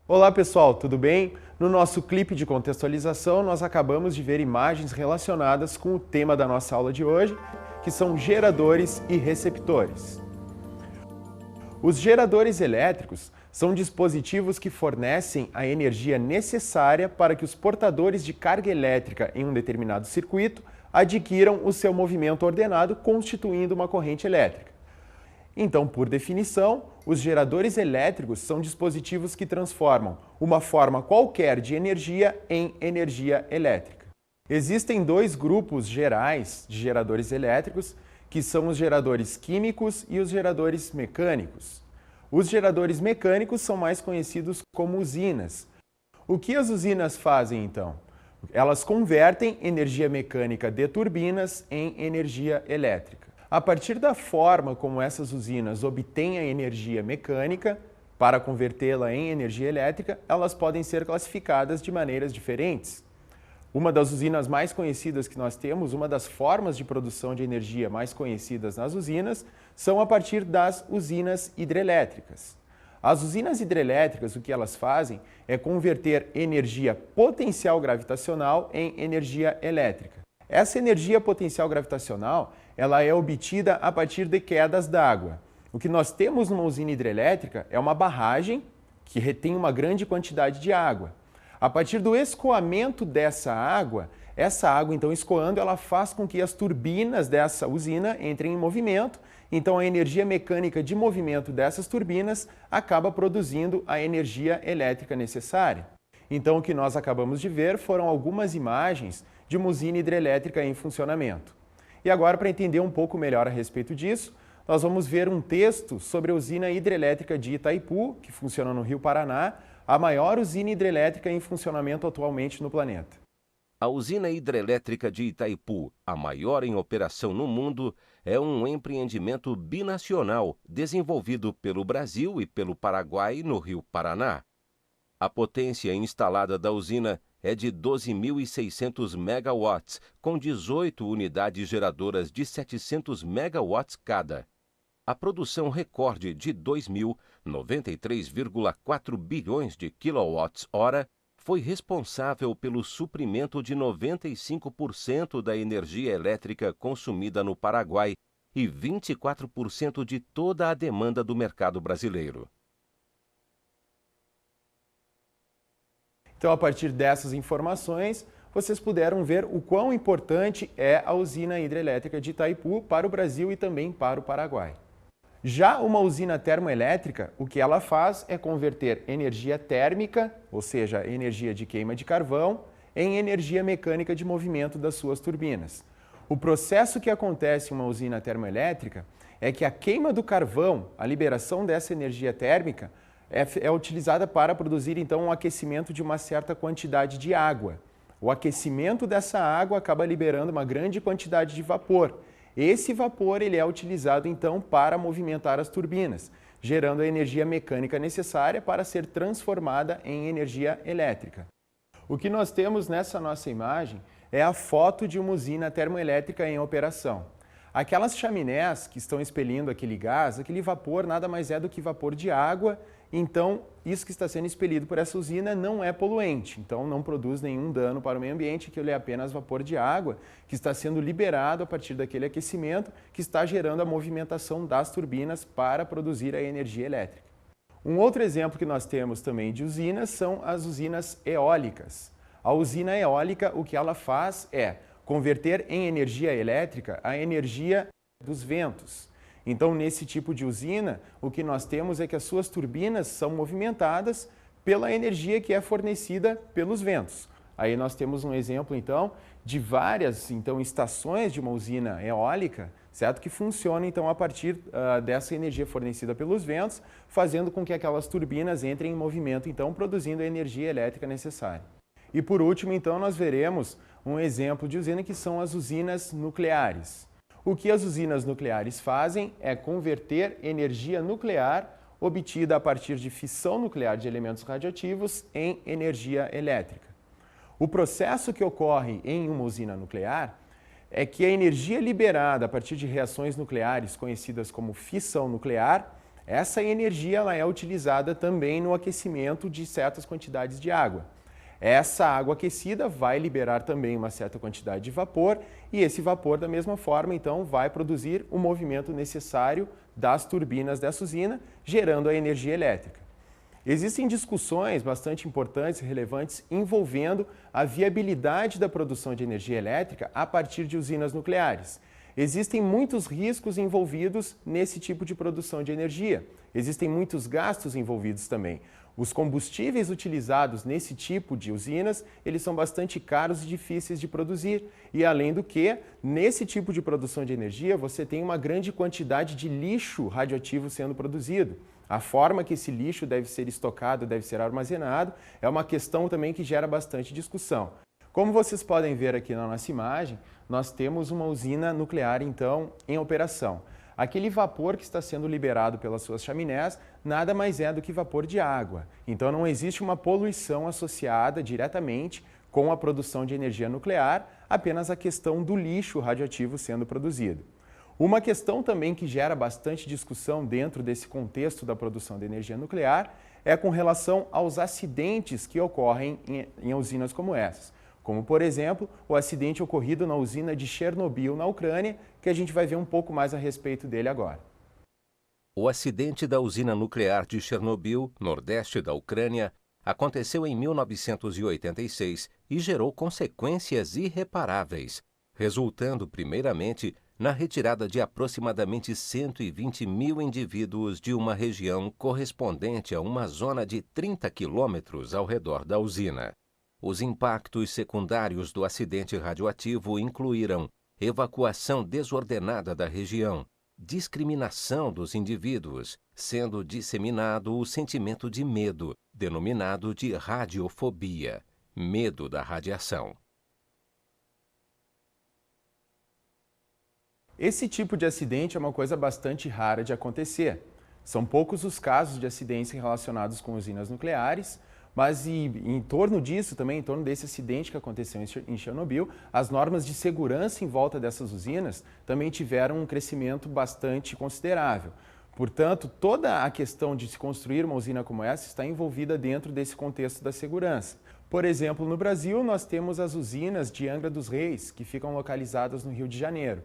Olá pessoal, tudo bem? No nosso clipe de contextualização, nós acabamos de ver imagens relacionadas com o tema da nossa aula de hoje, que são geradores e receptores. Os geradores elétricos são dispositivos que fornecem a energia necessária para que os portadores de carga elétrica em um determinado circuito adquiram o seu movimento ordenado, constituindo uma corrente elétrica. Então, por definição, os geradores elétricos são dispositivos que transformam uma forma qualquer de energia em energia elétrica. Existem dois grupos gerais de geradores elétricos, que são os geradores químicos e os geradores mecânicos. Os geradores mecânicos são mais conhecidos como usinas. O que as usinas fazem, então? Elas convertem energia mecânica de turbinas em energia elétrica. A partir da forma como essas usinas obtêm a energia mecânica, para convertê-la em energia elétrica, elas podem ser classificadas de maneiras diferentes. Uma das usinas mais conhecidas que nós temos, uma das formas de produção de energia mais conhecidas nas usinas, são a partir das usinas hidrelétricas. As usinas hidrelétricas, o que elas fazem é converter energia potencial gravitacional em energia elétrica. Essa energia potencial gravitacional, ela é obtida a partir de quedas d'água. O que nós temos numa usina hidrelétrica é uma barragem que retém uma grande quantidade de água. A partir do escoamento dessa água, essa água então escoando, ela faz com que as turbinas dessa usina entrem em movimento. Então a energia mecânica de movimento dessas turbinas acaba produzindo a energia elétrica necessária. Então o que nós acabamos de ver foram algumas imagens de uma usina hidrelétrica em funcionamento. E agora, para entender um pouco melhor a respeito disso, nós vamos ver um texto sobre a usina hidrelétrica de Itaipu, que funciona no Rio Paraná, a maior usina hidrelétrica em funcionamento atualmente no planeta. A usina hidrelétrica de Itaipu, a maior em operação no mundo, é um empreendimento binacional desenvolvido pelo Brasil e pelo Paraguai no Rio Paraná. A potência instalada da usina é de 12.600 megawatts, com 18 unidades geradoras de 700 megawatts cada. A produção recorde de 2.093,4 bilhões de quilowatts-hora foi responsável pelo suprimento de 95% da energia elétrica consumida no Paraguai e 24% de toda a demanda do mercado brasileiro. Então, a partir dessas informações, vocês puderam ver o quão importante é a usina hidrelétrica de Itaipu para o Brasil e também para o Paraguai. Já uma usina termoelétrica, o que ela faz é converter energia térmica, ou seja, energia de queima de carvão, em energia mecânica de movimento das suas turbinas. O processo que acontece em uma usina termoelétrica é que a queima do carvão, a liberação dessa energia térmica, é utilizada para produzir então um aquecimento de uma certa quantidade de água. O aquecimento dessa água acaba liberando uma grande quantidade de vapor. Esse vapor ele é utilizado então para movimentar as turbinas, gerando a energia mecânica necessária para ser transformada em energia elétrica. O que nós temos nessa nossa imagem é a foto de uma usina termoelétrica em operação. Aquelas chaminés que estão expelindo aquele gás, aquele vapor nada mais é do que vapor de água. Então, isso que está sendo expelido por essa usina não é poluente, então não produz nenhum dano para o meio ambiente, aquilo é apenas vapor de água que está sendo liberado a partir daquele aquecimento que está gerando a movimentação das turbinas para produzir a energia elétrica. Um outro exemplo que nós temos também de usinas são as usinas eólicas. A usina eólica, o que ela faz é converter em energia elétrica a energia dos ventos. Então, nesse tipo de usina, o que nós temos é que as suas turbinas são movimentadas pela energia que é fornecida pelos ventos. Aí nós temos um exemplo, então, de várias estações de uma usina eólica, certo? Que funcionam, então, a partir dessa energia fornecida pelos ventos, fazendo com que aquelas turbinas entrem em movimento, então, produzindo a energia elétrica necessária. E, por último, então, nós veremos um exemplo de usina que são as usinas nucleares. O que as usinas nucleares fazem é converter energia nuclear obtida a partir de fissão nuclear de elementos radioativos em energia elétrica. O processo que ocorre em uma usina nuclear é que a energia liberada a partir de reações nucleares, conhecidas como fissão nuclear, Essa energia ela é utilizada também no aquecimento de certas quantidades de água. Essa água aquecida vai liberar também uma certa quantidade de vapor e esse vapor, da mesma forma, então, vai produzir o movimento necessário das turbinas dessa usina, gerando a energia elétrica. Existem discussões bastante importantes e relevantes envolvendo a viabilidade da produção de energia elétrica a partir de usinas nucleares. Existem muitos riscos envolvidos nesse tipo de produção de energia. Existem muitos gastos envolvidos também. Os combustíveis utilizados nesse tipo de usinas, eles são bastante caros e difíceis de produzir. E além do que, nesse tipo de produção de energia, você tem uma grande quantidade de lixo radioativo sendo produzido. A forma que esse lixo deve ser estocado, deve ser armazenado, é uma questão também que gera bastante discussão. Como vocês podem ver aqui na nossa imagem, nós temos uma usina nuclear, então, em operação. Aquele vapor que está sendo liberado pelas suas chaminés nada mais é do que vapor de água. Então não existe uma poluição associada diretamente com a produção de energia nuclear, apenas a questão do lixo radioativo sendo produzido. Uma questão também que gera bastante discussão dentro desse contexto da produção de energia nuclear é com relação aos acidentes que ocorrem em usinas como essas. Como, por exemplo, o acidente ocorrido na usina de Chernobyl, na Ucrânia, que a gente vai ver um pouco mais a respeito dele agora. O acidente da usina nuclear de Chernobyl, nordeste da Ucrânia, aconteceu em 1986 e gerou consequências irreparáveis, resultando, primeiramente, na retirada de aproximadamente 120 mil indivíduos de uma região correspondente a uma zona de 30 quilômetros ao redor da usina. Os impactos secundários do acidente radioativo incluíram evacuação desordenada da região, discriminação dos indivíduos, sendo disseminado o sentimento de medo, denominado de radiofobia, medo da radiação. Esse tipo de acidente é uma coisa bastante rara de acontecer. São poucos os casos de acidentes relacionados com usinas nucleares, mas em torno disso também, em torno desse acidente que aconteceu em Chernobyl, as normas de segurança em volta dessas usinas também tiveram um crescimento bastante considerável. Portanto, toda a questão de se construir uma usina como essa está envolvida dentro desse contexto da segurança. Por exemplo, no Brasil, nós temos as usinas de Angra dos Reis, que ficam localizadas no Rio de Janeiro.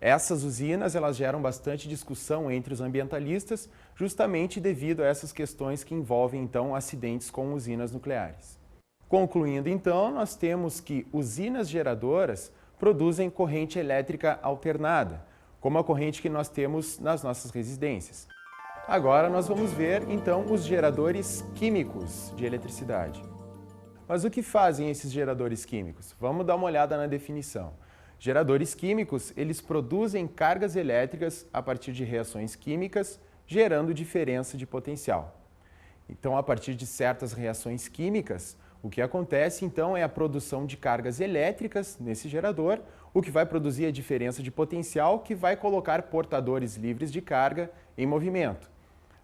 Essas usinas elas geram bastante discussão entre os ambientalistas, justamente devido a essas questões que envolvem, então, acidentes com usinas nucleares. Concluindo, então, nós temos que usinas geradoras produzem corrente elétrica alternada, como a corrente que nós temos nas nossas residências. Agora nós vamos ver, então, os geradores químicos de eletricidade. Mas o que fazem esses geradores químicos? Vamos dar uma olhada na definição. Geradores químicos, eles produzem cargas elétricas a partir de reações químicas, gerando diferença de potencial. Então, a partir de certas reações químicas, o que acontece, então, é a produção de cargas elétricas nesse gerador, o que vai produzir a diferença de potencial que vai colocar portadores livres de carga em movimento.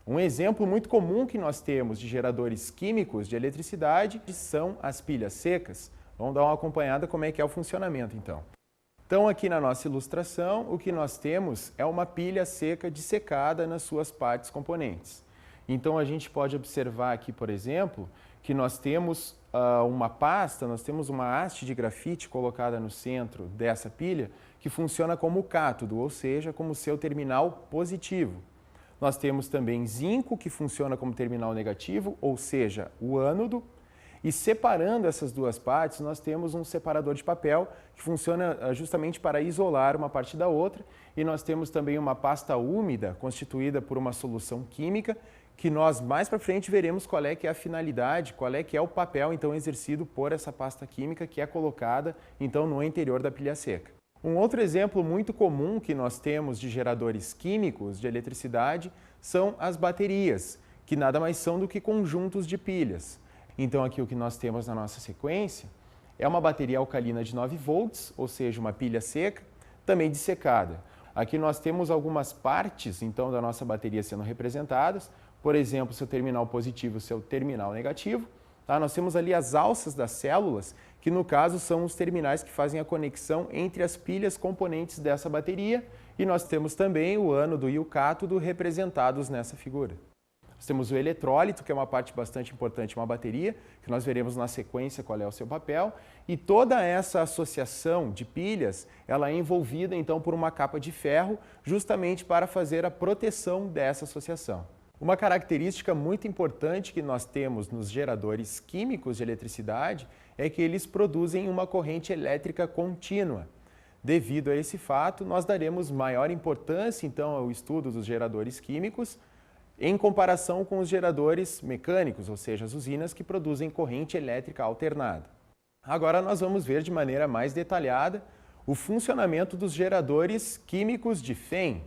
Um exemplo muito comum que nós temos de geradores químicos de eletricidade são as pilhas secas. Vamos dar uma acompanhada como é que é o funcionamento, então. Então, aqui na nossa ilustração, o que nós temos é uma pilha seca dissecada nas suas partes componentes. Então, a gente pode observar aqui, por exemplo, que nós temos uma pasta, nós temos uma haste de grafite colocada no centro dessa pilha, que funciona como cátodo, ou seja, como seu terminal positivo. Nós temos também zinco, que funciona como terminal negativo, ou seja, o ânodo. E separando essas duas partes, nós temos um separador de papel que funciona justamente para isolar uma parte da outra. E nós temos também uma pasta úmida constituída por uma solução química que nós mais para frente veremos qual é que é a finalidade, qual é que é o papel então exercido por essa pasta química que é colocada então no interior da pilha seca. Um outro exemplo muito comum que nós temos de geradores químicos de eletricidade são as baterias, que nada mais são do que conjuntos de pilhas. Então, aqui o que nós temos na nossa sequência é uma bateria alcalina de 9 volts, ou seja, uma pilha seca, também dissecada. Aqui nós temos algumas partes, então, da nossa bateria sendo representadas, por exemplo, seu terminal positivo e seu terminal negativo. Tá? Nós temos ali as alças das células, que no caso são os terminais que fazem a conexão entre as pilhas componentes dessa bateria, e nós temos também o ânodo e o cátodo representados nessa figura. Nós temos o eletrólito, que é uma parte bastante importante de uma bateria, que nós veremos na sequência qual é o seu papel, e toda essa associação de pilhas, ela é envolvida então por uma capa de ferro, justamente para fazer a proteção dessa associação. Uma característica muito importante que nós temos nos geradores químicos de eletricidade é que eles produzem uma corrente elétrica contínua. Devido a esse fato, nós daremos maior importância então ao estudo dos geradores químicos em comparação com os geradores mecânicos, ou seja, as usinas que produzem corrente elétrica alternada. Agora nós vamos ver de maneira mais detalhada o funcionamento dos geradores químicos de FEM.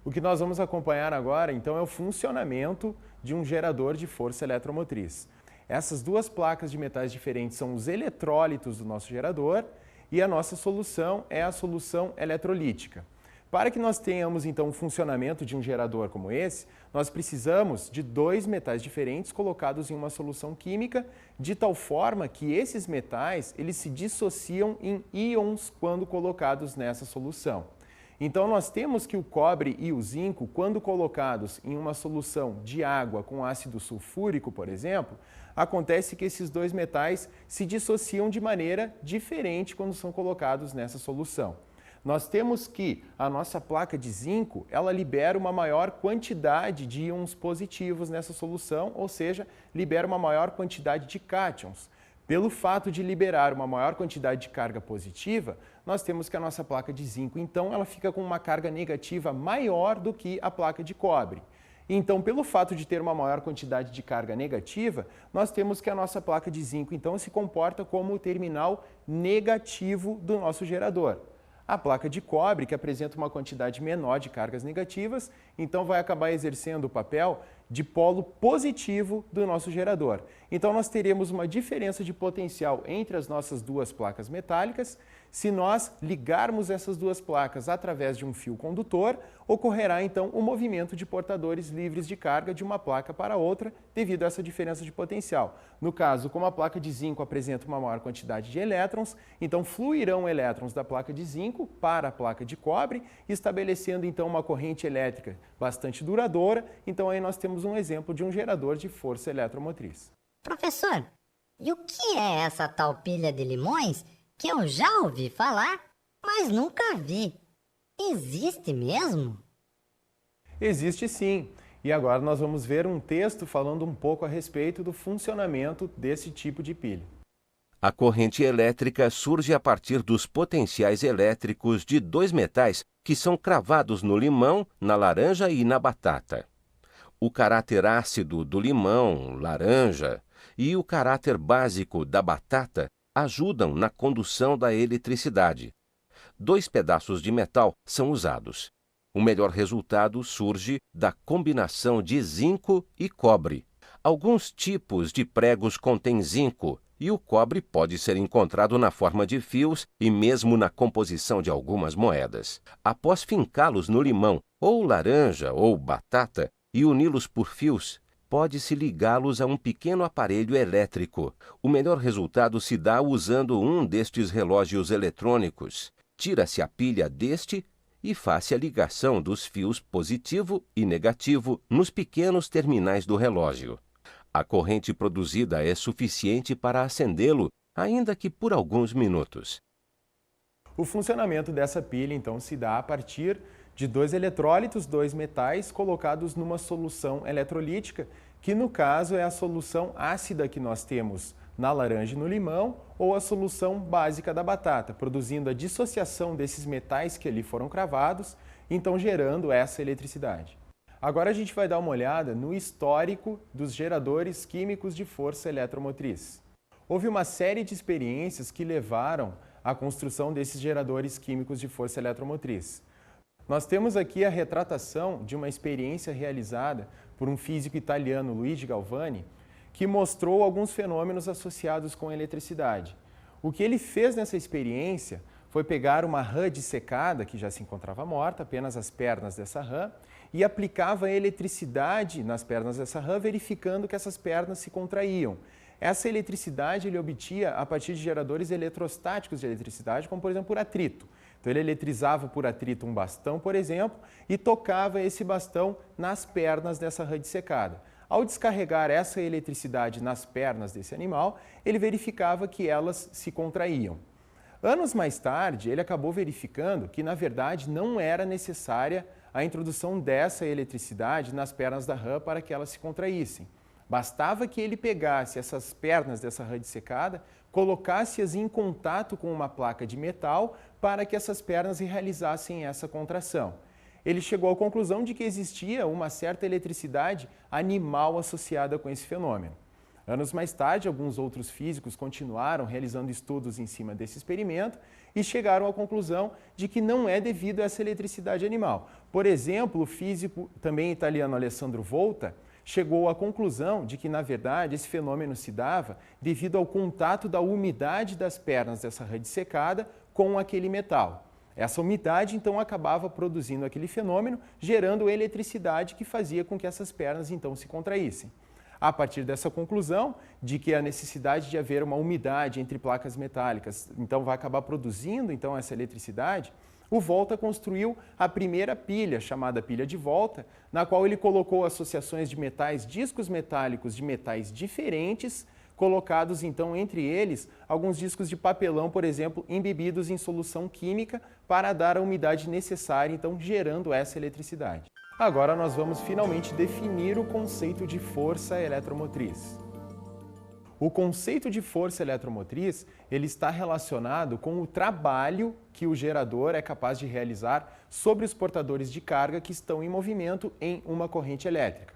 O que nós vamos acompanhar agora, então, é o funcionamento de um gerador de força eletromotriz. Essas duas placas de metais diferentes são os eletrólitos do nosso gerador e a nossa solução é a solução eletrolítica. Para que nós tenhamos, então, o funcionamento de um gerador como esse, nós precisamos de dois metais diferentes colocados em uma solução química, de tal forma que esses metais eles se dissociam em íons quando colocados nessa solução. Então, nós temos que o cobre e o zinco, quando colocados em uma solução de água com ácido sulfúrico, por exemplo, acontece que esses dois metais se dissociam de maneira diferente quando são colocados nessa solução. Nós temos que a nossa placa de zinco, ela libera uma maior quantidade de íons positivos nessa solução, ou seja, libera uma maior quantidade de cátions. Pelo fato de liberar uma maior quantidade de carga positiva, nós temos que a nossa placa de zinco, então, ela fica com uma carga negativa maior do que a placa de cobre. Então, pelo fato de ter uma maior quantidade de carga negativa, nós temos que a nossa placa de zinco, então, se comporta como o terminal negativo do nosso gerador. A placa de cobre, que apresenta uma quantidade menor de cargas negativas, então vai acabar exercendo o papel de polo positivo do nosso gerador. Então nós teremos uma diferença de potencial entre as nossas duas placas metálicas. Se nós ligarmos essas duas placas através de um fio condutor, ocorrerá então o movimento de portadores livres de carga de uma placa para outra devido a essa diferença de potencial. No caso, como a placa de zinco apresenta uma maior quantidade de elétrons, então fluirão elétrons da placa de zinco para a placa de cobre, estabelecendo então uma corrente elétrica bastante duradoura. Então aí nós temos um exemplo de um gerador de força eletromotriz. Professor, e o que é essa tal pilha de limões que eu já ouvi falar, mas nunca vi? Existe mesmo? Existe sim. E agora nós vamos ver um texto falando um pouco a respeito do funcionamento desse tipo de pilha. A corrente elétrica surge a partir dos potenciais elétricos de dois metais que são cravados no limão, na laranja e na batata. O caráter ácido do limão, laranja, e o caráter básico da batata ajudam na condução da eletricidade. Dois pedaços de metal são usados. O melhor resultado surge da combinação de zinco e cobre. Alguns tipos de pregos contêm zinco e o cobre pode ser encontrado na forma de fios e mesmo na composição de algumas moedas. Após fincá-los no limão, ou laranja ou batata, e uni-los por fios, pode-se ligá-los a um pequeno aparelho elétrico. O melhor resultado se dá usando um destes relógios eletrônicos. Tira-se a pilha deste e faz-se a ligação dos fios positivo e negativo nos pequenos terminais do relógio. A corrente produzida é suficiente para acendê-lo, ainda que por alguns minutos. O funcionamento dessa pilha, então, se dá a partir de dois eletrólitos, dois metais, colocados numa solução eletrolítica, que no caso é a solução ácida que nós temos na laranja e no limão, ou a solução básica da batata, produzindo a dissociação desses metais que ali foram cravados, então gerando essa eletricidade. Agora a gente vai dar uma olhada no histórico dos geradores químicos de força eletromotriz. Houve uma série de experiências que levaram à construção desses geradores químicos de força eletromotriz. Nós temos aqui a retratação de uma experiência realizada por um físico italiano, Luigi Galvani, que mostrou alguns fenômenos associados com a eletricidade. O que ele fez nessa experiência foi pegar uma rã dissecada, que já se encontrava morta, apenas as pernas dessa rã, e aplicava eletricidade nas pernas dessa rã, verificando que essas pernas se contraíam. Essa eletricidade ele obtinha a partir de geradores eletrostáticos de eletricidade, como por exemplo por atrito. Então ele eletrizava por atrito um bastão, por exemplo, e tocava esse bastão nas pernas dessa rã dissecada. Ao descarregar essa eletricidade nas pernas desse animal, ele verificava que elas se contraíam. Anos mais tarde, ele acabou verificando que, na verdade, não era necessária a introdução dessa eletricidade nas pernas da rã para que elas se contraíssem. Bastava que ele pegasse essas pernas dessa rã dissecada, colocasse-as em contato com uma placa de metal para que essas pernas realizassem essa contração. Ele chegou à conclusão de que existia uma certa eletricidade animal associada com esse fenômeno. Anos mais tarde, alguns outros físicos continuaram realizando estudos em cima desse experimento e chegaram à conclusão de que não é devido a essa eletricidade animal. Por exemplo, o físico também italiano Alessandro Volta chegou à conclusão de que, na verdade, esse fenômeno se dava devido ao contato da umidade das pernas dessa rã dissecada com aquele metal. Essa umidade, então, acabava produzindo aquele fenômeno, gerando eletricidade que fazia com que essas pernas, então, se contraíssem. A partir dessa conclusão de que a necessidade de haver uma umidade entre placas metálicas, então, vai acabar produzindo, então, essa eletricidade, o Volta construiu a primeira pilha, chamada pilha de Volta, na qual ele colocou associações de metais, discos metálicos de metais diferentes, colocados então entre eles alguns discos de papelão, por exemplo, embebidos em solução química para dar a umidade necessária, então gerando essa eletricidade. Agora nós vamos finalmente definir o conceito de força eletromotriz. O conceito de força eletromotriz, ele está relacionado com o trabalho que o gerador é capaz de realizar sobre os portadores de carga que estão em movimento em uma corrente elétrica.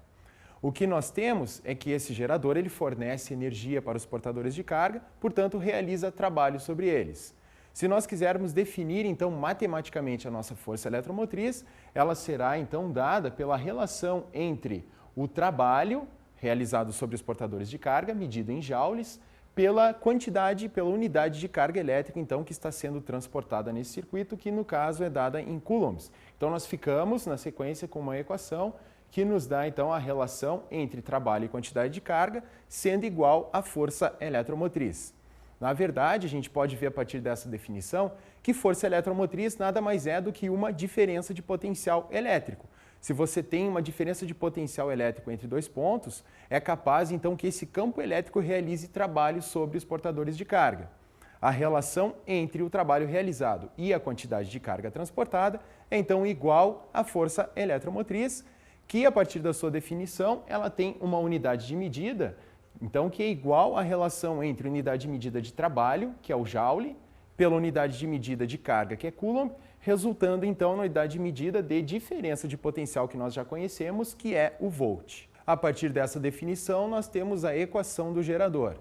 O que nós temos é que esse gerador ele fornece energia para os portadores de carga, portanto, realiza trabalho sobre eles. Se nós quisermos definir, então, matematicamente a nossa força eletromotriz, ela será, então, dada pela relação entre o trabalho realizado sobre os portadores de carga, medido em joules, pela quantidade, pela unidade de carga elétrica, então, que está sendo transportada nesse circuito, que, no caso, é dada em coulombs. Então, nós ficamos, na sequência, com uma equação que nos dá, então, a relação entre trabalho e quantidade de carga, sendo igual à força eletromotriz. Na verdade, a gente pode ver a partir dessa definição que força eletromotriz nada mais é do que uma diferença de potencial elétrico. Se você tem uma diferença de potencial elétrico entre dois pontos, é capaz, então, que esse campo elétrico realize trabalho sobre os portadores de carga. A relação entre o trabalho realizado e a quantidade de carga transportada é, então, igual à força eletromotriz, que, a partir da sua definição, ela tem uma unidade de medida, então, que é igual à relação entre unidade de medida de trabalho, que é o joule, pela unidade de medida de carga, que é coulomb, resultando, então, na unidade de medida de diferença de potencial que nós já conhecemos, que é o volt. A partir dessa definição, nós temos a equação do gerador.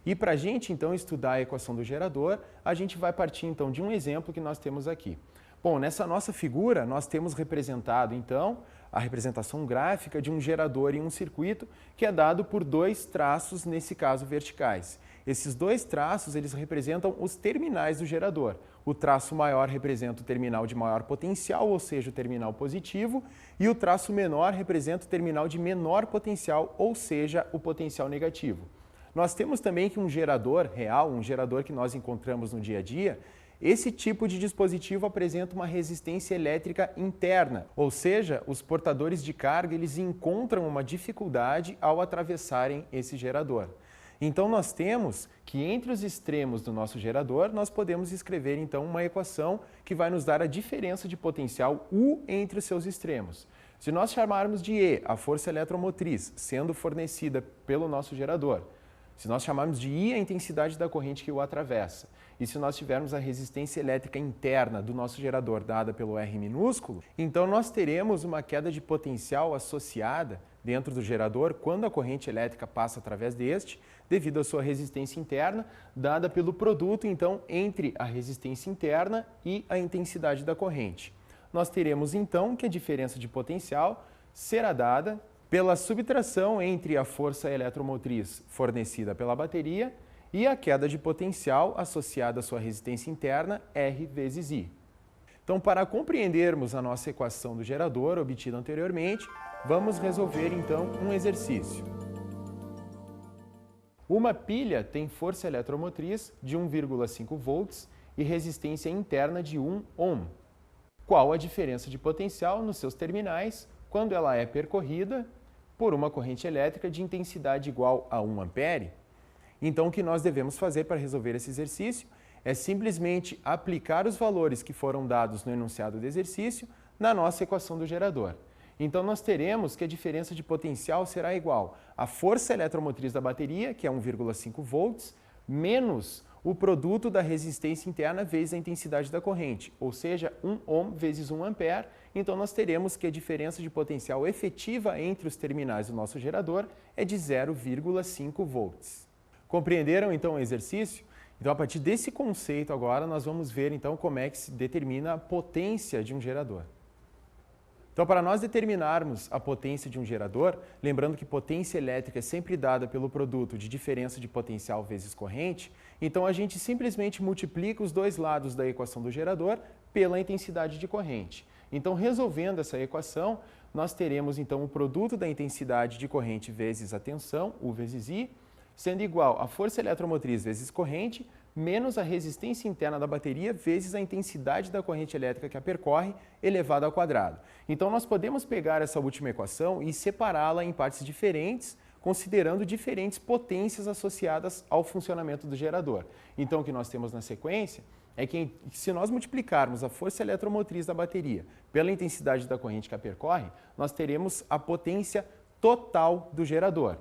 E para a gente, então, estudar a equação do gerador, a gente vai partir, então, de um exemplo que nós temos aqui. Bom, nessa nossa figura, nós temos representado, então, a representação gráfica de um gerador em um circuito que é dado por dois traços, nesse caso, verticais. Esses dois traços, eles representam os terminais do gerador. O traço maior representa o terminal de maior potencial, ou seja, o terminal positivo, e o traço menor representa o terminal de menor potencial, ou seja, o potencial negativo. Nós temos também que um gerador real, um gerador que nós encontramos no dia a dia, esse tipo de dispositivo apresenta uma resistência elétrica interna, ou seja, os portadores de carga eles encontram uma dificuldade ao atravessarem esse gerador. Então nós temos que entre os extremos do nosso gerador nós podemos escrever então uma equação que vai nos dar a diferença de potencial U entre os seus extremos. Se nós chamarmos de E a força eletromotriz sendo fornecida pelo nosso gerador, se nós chamarmos de I a intensidade da corrente que o atravessa, e se nós tivermos a resistência elétrica interna do nosso gerador dada pelo R minúsculo, então nós teremos uma queda de potencial associada dentro do gerador quando a corrente elétrica passa através deste, devido à sua resistência interna, dada pelo produto, então, entre a resistência interna e a intensidade da corrente. Nós teremos, então, que a diferença de potencial será dada pela subtração entre a força eletromotriz fornecida pela bateria e a queda de potencial associada à sua resistência interna, R vezes I. Então, para compreendermos a nossa equação do gerador obtida anteriormente, vamos resolver, então, um exercício. Uma pilha tem força eletromotriz de 1,5 volts e resistência interna de 1 ohm. Qual a diferença de potencial nos seus terminais quando ela é percorrida por uma corrente elétrica de intensidade igual a 1 ampere? Então, o que nós devemos fazer para resolver esse exercício é simplesmente aplicar os valores que foram dados no enunciado do exercício na nossa equação do gerador. Então, nós teremos que a diferença de potencial será igual à força eletromotriz da bateria, que é 1,5 volts, menos o produto da resistência interna vezes a intensidade da corrente, ou seja, 1 ohm vezes 1 ampere. Então, nós teremos que a diferença de potencial efetiva entre os terminais do nosso gerador é de 0,5 volts. Compreenderam, então, o exercício? Então, a partir desse conceito agora, nós vamos ver, então, como é que se determina a potência de um gerador. Então, para nós determinarmos a potência de um gerador, lembrando que potência elétrica é sempre dada pelo produto de diferença de potencial vezes corrente, então a gente simplesmente multiplica os dois lados da equação do gerador pela intensidade de corrente. Então, resolvendo essa equação, nós teremos então o produto da intensidade de corrente vezes a tensão, U vezes I, sendo igual a força eletromotriz vezes corrente, menos a resistência interna da bateria vezes a intensidade da corrente elétrica que a percorre, elevado ao quadrado. Então, nós podemos pegar essa última equação e separá-la em partes diferentes, considerando diferentes potências associadas ao funcionamento do gerador. Então, o que nós temos na sequência é que, se nós multiplicarmos a força eletromotriz da bateria pela intensidade da corrente que a percorre, nós teremos a potência total do gerador.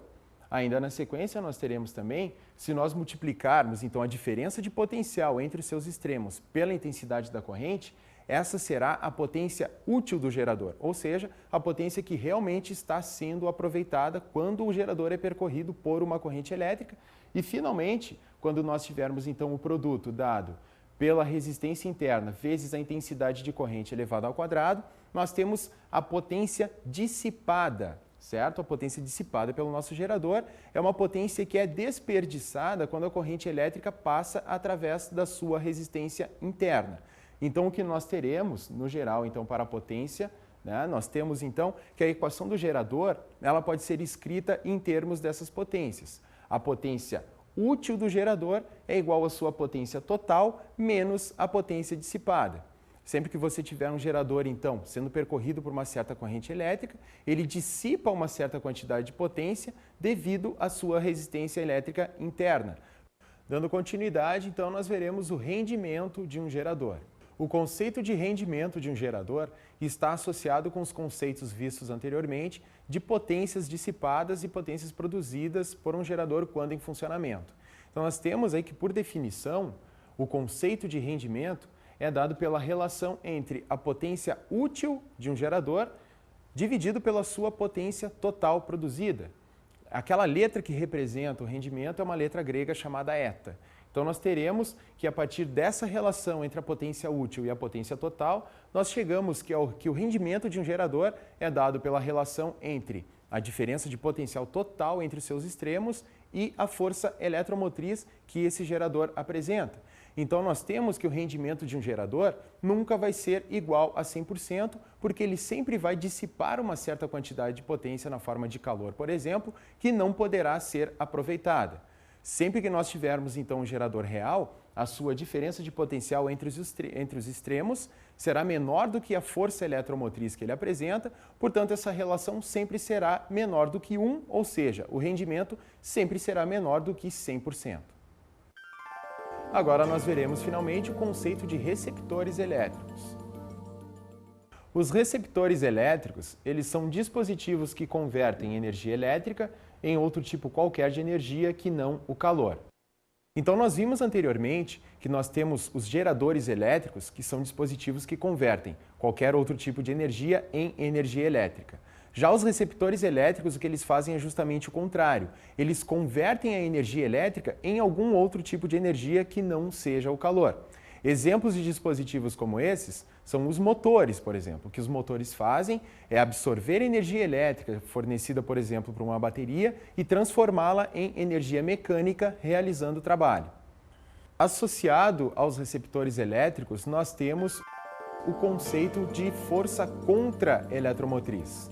Ainda na sequência, nós teremos também, se nós multiplicarmos então a diferença de potencial entre os seus extremos pela intensidade da corrente, essa será a potência útil do gerador, ou seja, a potência que realmente está sendo aproveitada quando o gerador é percorrido por uma corrente elétrica. E, finalmente, quando nós tivermos então o produto dado pela resistência interna vezes a intensidade de corrente elevada ao quadrado, nós temos a potência dissipada, certo? A potência dissipada pelo nosso gerador é uma potência que é desperdiçada quando a corrente elétrica passa através da sua resistência interna. Então, o que nós teremos, no geral, então, para a potência, né, nós temos, então, que a equação do gerador ela pode ser escrita em termos dessas potências. A potência útil do gerador é igual à sua potência total menos a potência dissipada. Sempre que você tiver um gerador, então, sendo percorrido por uma certa corrente elétrica, ele dissipa uma certa quantidade de potência devido à sua resistência elétrica interna. Dando continuidade, então, nós veremos o rendimento de um gerador. O conceito de rendimento de um gerador está associado com os conceitos vistos anteriormente de potências dissipadas e potências produzidas por um gerador quando em funcionamento. Então, nós temos aí que, por definição, o conceito de rendimento é dado pela relação entre a potência útil de um gerador dividido pela sua potência total produzida. Aquela letra que representa o rendimento é uma letra grega chamada eta. Então, nós teremos que, a partir dessa relação entre a potência útil e a potência total, nós chegamos que o rendimento de um gerador é dado pela relação entre a diferença de potencial total entre os seus extremos e a força eletromotriz que esse gerador apresenta. Então, nós temos que o rendimento de um gerador nunca vai ser igual a 100%, porque ele sempre vai dissipar uma certa quantidade de potência na forma de calor, por exemplo, que não poderá ser aproveitada. Sempre que nós tivermos, então, um gerador real, a sua diferença de potencial entre os extremos será menor do que a força eletromotriz que ele apresenta, portanto, essa relação sempre será menor do que 1, ou seja, o rendimento sempre será menor do que 100%. Agora nós veremos, finalmente, o conceito de receptores elétricos. Os receptores elétricos, eles são dispositivos que convertem energia elétrica em outro tipo qualquer de energia que não o calor. Então, nós vimos anteriormente que nós temos os geradores elétricos, que são dispositivos que convertem qualquer outro tipo de energia em energia elétrica. Já os receptores elétricos, o que eles fazem é justamente o contrário. Eles convertem a energia elétrica em algum outro tipo de energia que não seja o calor. Exemplos de dispositivos como esses são os motores, por exemplo. O que os motores fazem é absorver energia elétrica fornecida, por exemplo, por uma bateria e transformá-la em energia mecânica, realizando o trabalho. Associado aos receptores elétricos, nós temos o conceito de força contra-eletromotriz.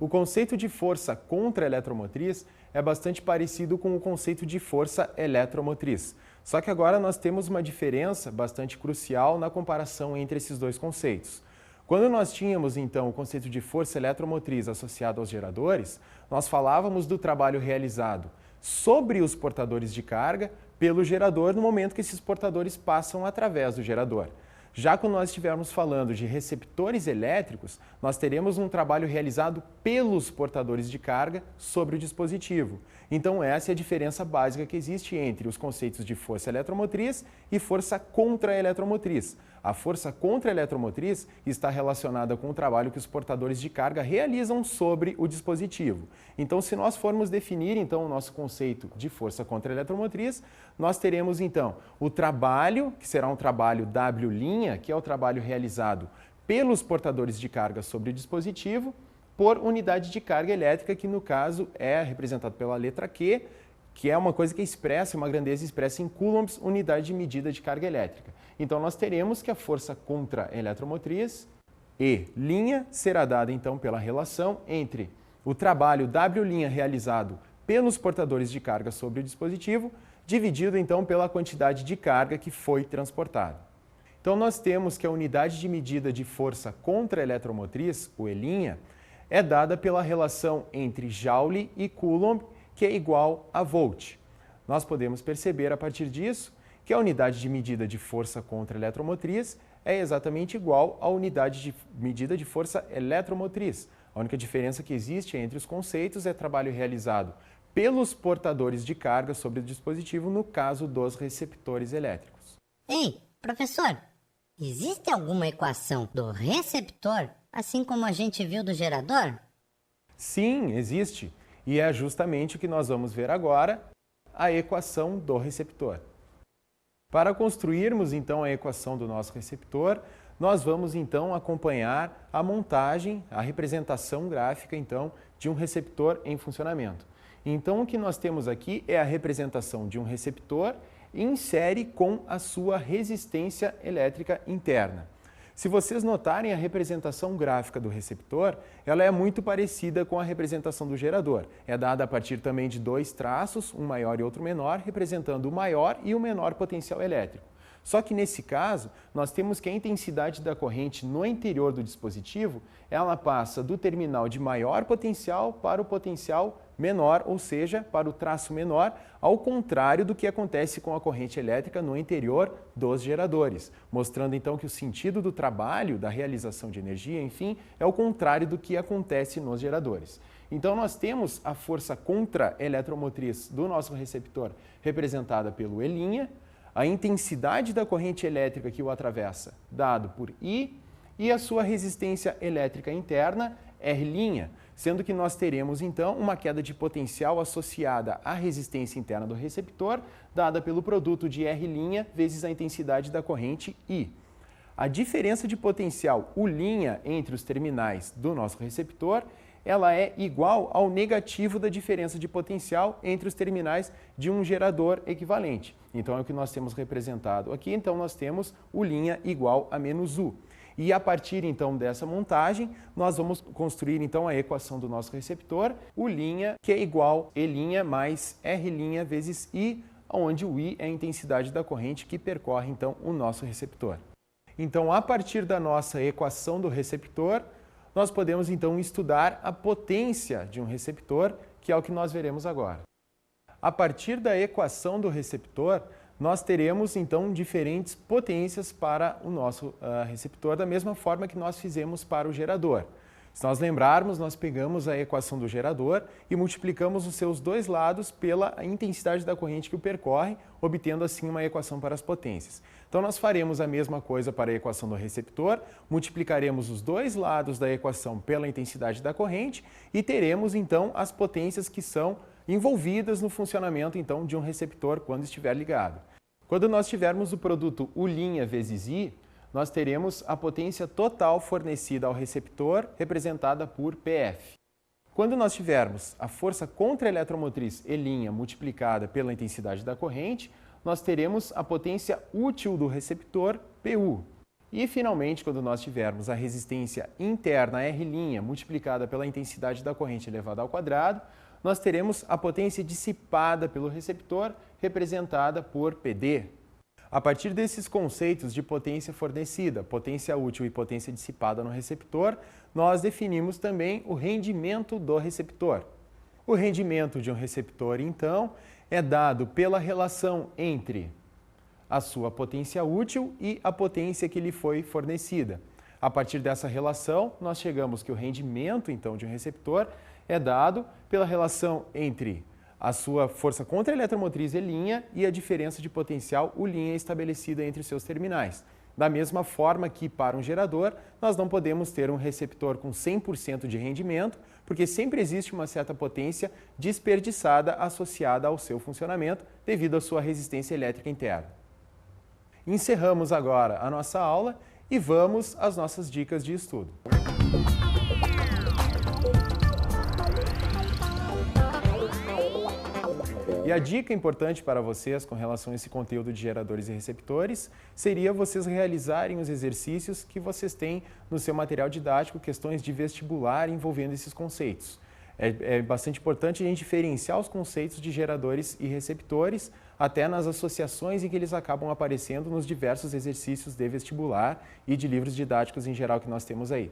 O conceito de força contra-eletromotriz é bastante parecido com o conceito de força eletromotriz. Só que agora nós temos uma diferença bastante crucial na comparação entre esses dois conceitos. Quando nós tínhamos, então, o conceito de força eletromotriz associado aos geradores, nós falávamos do trabalho realizado sobre os portadores de carga pelo gerador no momento que esses portadores passam através do gerador. Já quando nós estivermos falando de receptores elétricos, nós teremos um trabalho realizado pelos portadores de carga sobre o dispositivo. Então essa é a diferença básica que existe entre os conceitos de força eletromotriz e força contra-eletromotriz. A força contra-eletromotriz está relacionada com o trabalho que os portadores de carga realizam sobre o dispositivo. Então, se nós formos definir então o nosso conceito de força contra-eletromotriz, nós teremos então o trabalho, que será um trabalho W', que é o trabalho realizado pelos portadores de carga sobre o dispositivo, por unidade de carga elétrica, que no caso é representado pela letra Q, que é uma coisa que expressa, uma grandeza expressa em coulombs, unidade de medida de carga elétrica. Então nós teremos que a força contra-eletromotriz, E' será dada então pela relação entre o trabalho W' realizado pelos portadores de carga sobre o dispositivo, dividido então pela quantidade de carga que foi transportada. Então nós temos que a unidade de medida de força contra-eletromotriz, o E', é dada pela relação entre Joule e Coulomb, que é igual a volt. Nós podemos perceber a partir disso que a unidade de medida de força contra-eletromotriz é exatamente igual à unidade de medida de força eletromotriz. A única diferença que existe entre os conceitos é trabalho realizado pelos portadores de carga sobre o dispositivo, no caso dos receptores elétricos. Ei, professor, existe alguma equação do receptor, assim como a gente viu do gerador? Sim, existe. E é justamente o que nós vamos ver agora, a equação do receptor. Para construirmos então a equação do nosso receptor, nós vamos então acompanhar a montagem, a representação gráfica então de um receptor em funcionamento. Então o que nós temos aqui é a representação de um receptor em série com a sua resistência elétrica interna. Se vocês notarem a representação gráfica do receptor, ela é muito parecida com a representação do gerador. É dada a partir também de dois traços, um maior e outro menor, representando o maior e o menor potencial elétrico. Só que nesse caso, nós temos que a intensidade da corrente no interior do dispositivo, ela passa do terminal de maior potencial para o potencial menor, ou seja, para o traço menor, ao contrário do que acontece com a corrente elétrica no interior dos geradores, mostrando então que o sentido do trabalho, da realização de energia, enfim, é o contrário do que acontece nos geradores. Então nós temos a força contra-eletromotriz do nosso receptor representada pelo E', a intensidade da corrente elétrica que o atravessa, dado por I, e a sua resistência elétrica interna, R', sendo que nós teremos então uma queda de potencial associada à resistência interna do receptor, dada pelo produto de R' vezes a intensidade da corrente I. A diferença de potencial U' entre os terminais do nosso receptor, ela é igual ao negativo da diferença de potencial entre os terminais de um gerador equivalente. Então é o que nós temos representado aqui, então nós temos U' igual a menos U. E a partir então dessa montagem, nós vamos construir então a equação do nosso receptor, U', que é igual E' mais R' vezes I, onde o I é a intensidade da corrente que percorre então o nosso receptor. Então, a partir da nossa equação do receptor, nós podemos então estudar a potência de um receptor, que é o que nós veremos agora. A partir da equação do receptor, nós teremos então diferentes potências para o nosso receptor, da mesma forma que nós fizemos para o gerador. Se nós lembrarmos, nós pegamos a equação do gerador e multiplicamos os seus dois lados pela intensidade da corrente que o percorre, obtendo assim uma equação para as potências. Então nós faremos a mesma coisa para a equação do receptor, multiplicaremos os dois lados da equação pela intensidade da corrente e teremos então as potências que são envolvidas no funcionamento então de um receptor quando estiver ligado. Quando nós tivermos o produto U' vezes I, nós teremos a potência total fornecida ao receptor, representada por PF. Quando nós tivermos a força contra-eletromotriz E' multiplicada pela intensidade da corrente, nós teremos a potência útil do receptor, PU. E, finalmente, quando nós tivermos a resistência interna R' multiplicada pela intensidade da corrente elevada ao quadrado, nós teremos a potência dissipada pelo receptor, representada por PD. A partir desses conceitos de potência fornecida, potência útil e potência dissipada no receptor, nós definimos também o rendimento do receptor. O rendimento de um receptor, então, é dado pela relação entre a sua potência útil e a potência que lhe foi fornecida. A partir dessa relação, nós chegamos que o rendimento, então, de um receptor é dado pela relação entre a sua força contra-eletromotriz E' e a diferença de potencial U' estabelecida entre seus terminais. Da mesma forma que, para um gerador, nós não podemos ter um receptor com 100% de rendimento, porque sempre existe uma certa potência desperdiçada associada ao seu funcionamento devido à sua resistência elétrica interna. Encerramos agora a nossa aula e vamos às nossas dicas de estudo. E a dica importante para vocês com relação a esse conteúdo de geradores e receptores seria vocês realizarem os exercícios que vocês têm no seu material didático, questões de vestibular envolvendo esses conceitos. É bastante importante a gente diferenciar os conceitos de geradores e receptores, até nas associações em que eles acabam aparecendo nos diversos exercícios de vestibular e de livros didáticos em geral que nós temos aí.